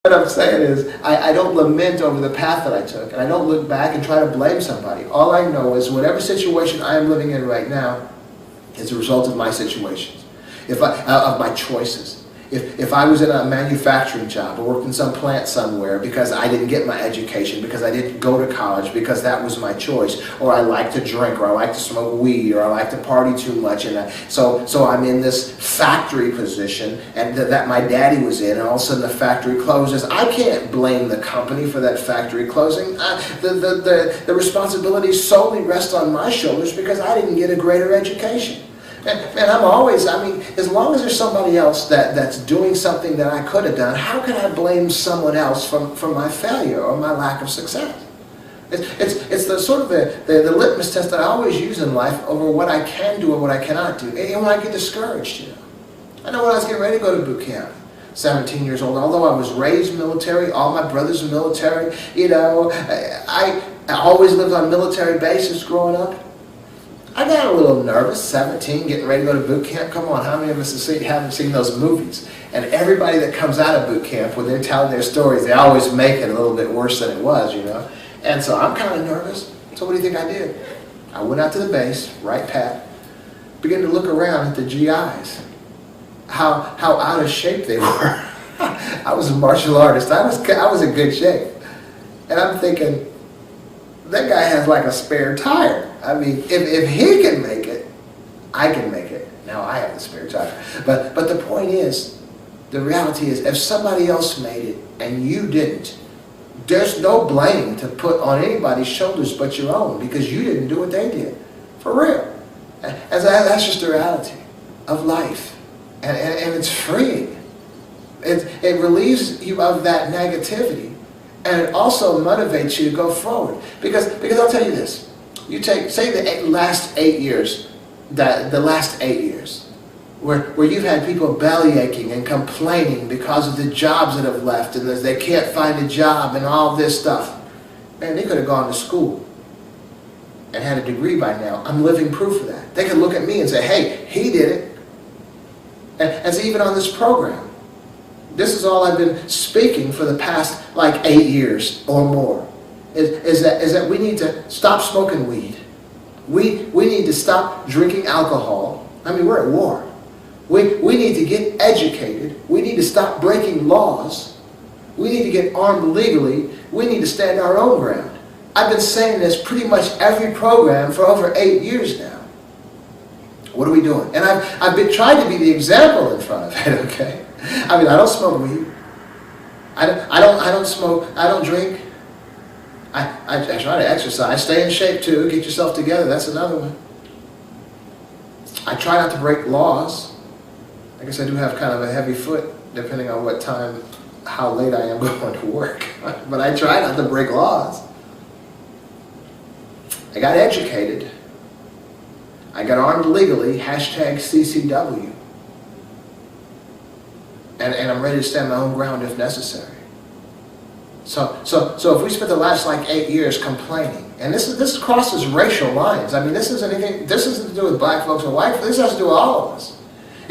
What I'm saying is, I don't lament over the path that I took, and I don't look back and try to blame somebody. All I know is whatever situation I am living in right now is a result of my situations, of my choices. If I was in a manufacturing job or worked in some plant somewhere because I didn't get my education, because I didn't go to college, because that was my choice, or I like to drink, or I like to smoke weed, or I like to party too much, and so I'm in this factory position and that my daddy was in, and all of a sudden the factory closes. I can't blame the company for that factory closing. The responsibility solely rests on my shoulders because I didn't get a greater education. And I'm always, as long as there's somebody else that's doing something that I could have done, how can I blame someone else for my failure or my lack of success? It's the sort of the litmus test that I always use in life over what I can do and what I cannot do. And when I get discouraged, I know when I was getting ready to go to boot camp, 17 years old, although I was raised military, all my brothers are military, I always lived on military bases growing up. I got a little nervous, 17, getting ready to go to boot camp. Come on, how many of us haven't seen those movies? And everybody that comes out of boot camp, when they're telling their stories, they always make it a little bit worse than it was, And so I'm kind of nervous. So what do you think I did? I went out to the base, right pat, began to look around at the GIs, how out of shape they were. I was a martial artist. I was in good shape. And I'm thinking, that guy has like a spare tire. If he can make it, I can make it. Now I have the spare tire. But the point is, the reality is, if somebody else made it and you didn't, there's no blame to put on anybody's shoulders but your own, because you didn't do what they did. For real. And that's just the reality of life. And it's freeing. It relieves you of that negativity. And it also motivates you to go forward. Because I'll tell you this. You say the last 8 years, the last 8 years, where you've had people belly aching and complaining because of the jobs that have left and they can't find a job and all this stuff. Man, they could have gone to school and had a degree by now. I'm living proof of that. They could look at me and say, hey, he did it. And so even on this program, this is all I've been speaking for the past like 8 years or more. Is that we need to stop smoking weed. We need to stop drinking alcohol. We're at war. We need to get educated. We need to stop breaking laws. We need to get armed legally. We need to stand our own ground. I've been saying this pretty much every program for over 8 years now. What are we doing? And I've been trying to be the example in front of it, okay? I don't smoke weed. I don't smoke. I don't drink. I try to exercise. Stay in shape too. Get yourself together. That's another one. I try not to break laws. I guess I do have kind of a heavy foot, depending on what time, how late I am going to work. But I try not to break laws. I got educated. I got armed legally. #CCW. And I'm ready to stand my own ground if necessary. So if we spent the last like 8 years complaining, and this crosses racial lines. This isn't to do with black folks or white folks. This has to do with all of us.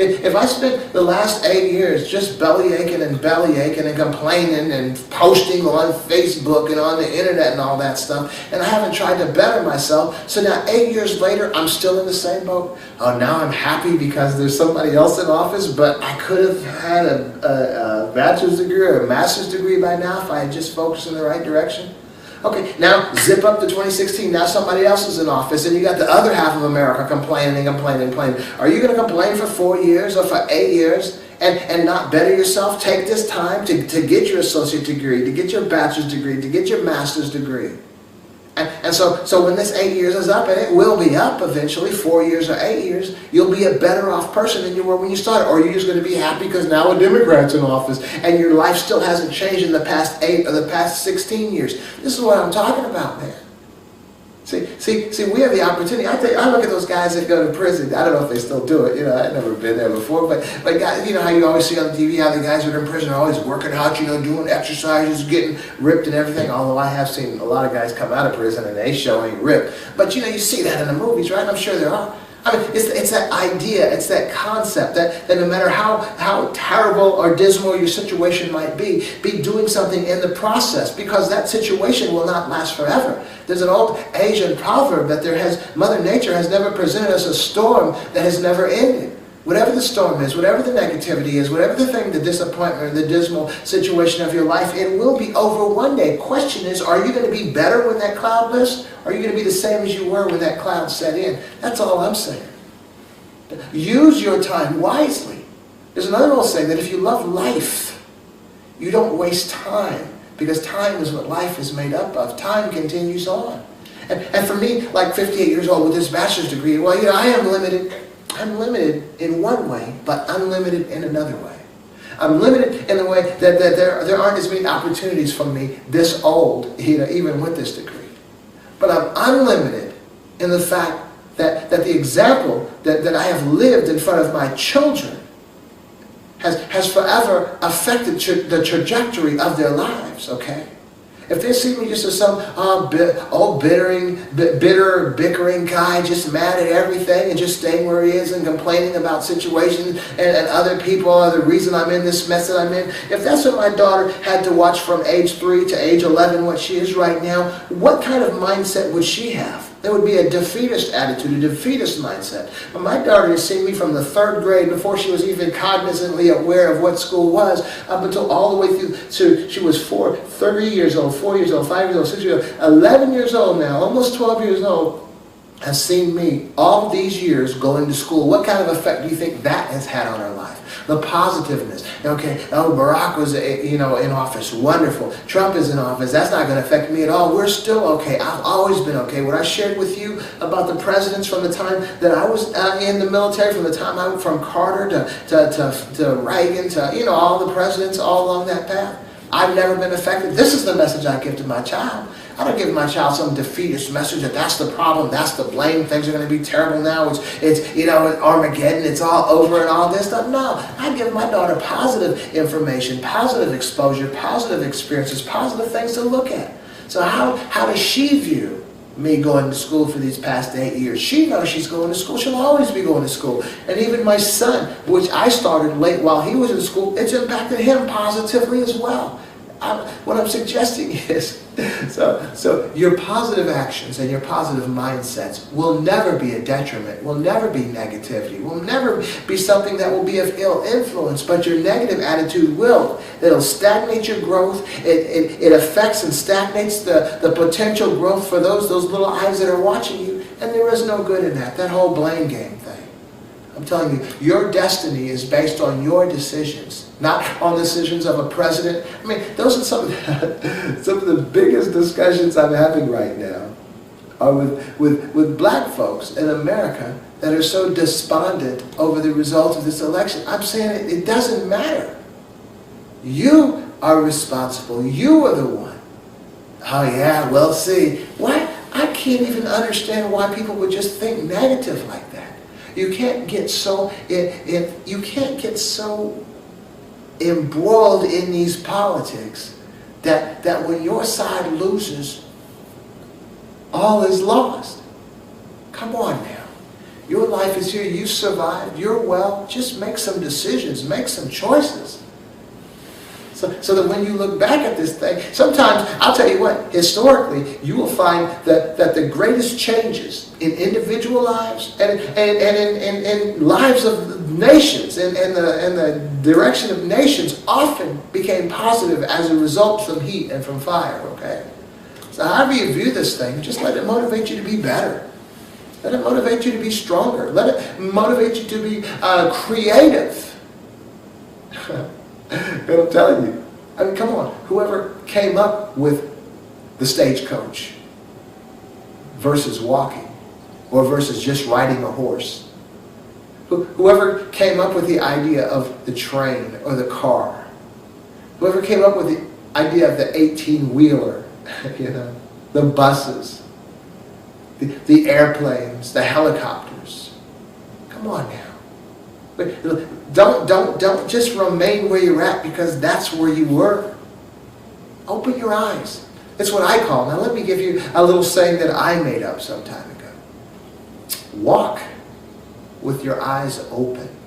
If I spent the last 8 years just belly aching and complaining and posting on Facebook and on the internet and all that stuff, and I haven't tried to better myself, so now 8 years later I'm still in the same boat. Oh, now I'm happy because there's somebody else in office, but I could have had a bachelor's degree or a master's degree by now if I had just focused in the right direction. Okay, now zip up to 2016, now somebody else is in office and you got the other half of America complaining. Are you going to complain for 4 years or for 8 years and not better yourself? Take this time to get your associate degree, to get your bachelor's degree, to get your master's degree. And so when this 8 years is up, and it will be up eventually, 4 years or 8 years, you'll be a better off person than you were when you started. Or you're just going to be happy because now a Democrat's in office and your life still hasn't changed in the past 8 or the past 16 years. This is what I'm talking about, man. See, we have the opportunity. I look at those guys that go to prison. I don't know if they still do it. I've never been there before, but guys, how you always see on TV how the guys that are in prison are always working out, doing exercises, getting ripped and everything. Although I have seen a lot of guys come out of prison and they show ain't ripped. But you see that in the movies, right? I'm sure there are. I mean, it's that idea, it's that concept that no matter how terrible or dismal your situation might be doing something in the process, because that situation will not last forever. There's an old Asian proverb that Mother Nature has never presented us a storm that has never ended. Whatever the storm is, whatever the negativity is, whatever the thing, the disappointment, the dismal situation of your life, it will be over one day. Question is, are you going to be better when that cloud lifts? Or are you going to be the same as you were when that cloud set in? That's all I'm saying. Use your time wisely. There's another old saying that if you love life, you don't waste time, because time is what life is made up of. Time continues on. And for me, like 58 years old with this bachelor's degree, well, I am limited. I'm limited in one way, but unlimited in another way. I'm limited in the way that there aren't as many opportunities for me this old, even with this degree. But I'm unlimited in the fact that the example that I have lived in front of my children has forever affected the trajectory of their lives, okay? If they see me just as some bitter, bickering guy, just mad at everything and just staying where he is and complaining about situations and other people are the reason I'm in this mess that I'm in, if that's what my daughter had to watch from age 3 to age 11, what she is right now, what kind of mindset would she have? There would be a defeatist attitude, a defeatist mindset. But my daughter has seen me from the 3rd grade, before she was even cognizantly aware of what school was, up until all the way through to she was 3 years old, 4 years old, 5 years old, 6 years old, 11 years old now, almost 12 years old, has seen me all these years going to school. What kind of effect do you think that has had on her life? The positiveness. Okay, Barack was in office. Wonderful. Trump is in office. That's not going to affect me at all. We're still okay. I've always been okay. What I shared with you about the presidents from the time that I was in the military, from the time I went from Carter to Reagan to all the presidents all along that path, I've never been affected. This is the message I give to my child. I don't give my child some defeatist message that that's the problem, that's the blame, things are going to be terrible now, it's Armageddon, it's all over and all this stuff. No, I give my daughter positive information, positive exposure, positive experiences, positive things to look at. So how does she view me going to school for these past 8 years? She knows she's going to school. She'll always be going to school. And even my son, which I started late while he was in school, it's impacted him positively as well. What I'm suggesting is, so your positive actions and your positive mindsets will never be a detriment, will never be negativity, will never be something that will be of ill influence, but your negative attitude will. It'll stagnate your growth. It affects and stagnates the potential growth for those little eyes that are watching you, and there is no good in that whole blame game thing. I'm telling you, your destiny is based on your decisions, not on decisions of a president. I mean, those are some of the biggest discussions I'm having right now are with black folks in America that are so despondent over the results of this election. I'm saying it doesn't matter. You are responsible. You are the one. Oh yeah, well see. Why? I can't even understand why people would just think negative like that. You can't get so embroiled in these politics that when your side loses, all is lost. Come on now. Your life is here. You survived. You're well. Just make some decisions. Make some choices. So that when you look back at this thing, sometimes, I'll tell you what, historically, you will find that the greatest changes in individual lives and in lives of nations and the direction of nations often became positive as a result from heat and from fire, okay? So however you view this thing, just let it motivate you to be better. Let it motivate you to be stronger. Let it motivate you to be creative. And I'm telling you, I mean, come on, whoever came up with the stagecoach versus walking, or versus just riding a horse, whoever came up with the idea of the train or the car, whoever came up with the idea of the 18-wheeler, the buses, the airplanes, the helicopters, come on now. Don't just remain where you're at because that's where you were. Open your eyes. That's what I call. Now let me give you a little saying that I made up some time ago. Walk with your eyes open.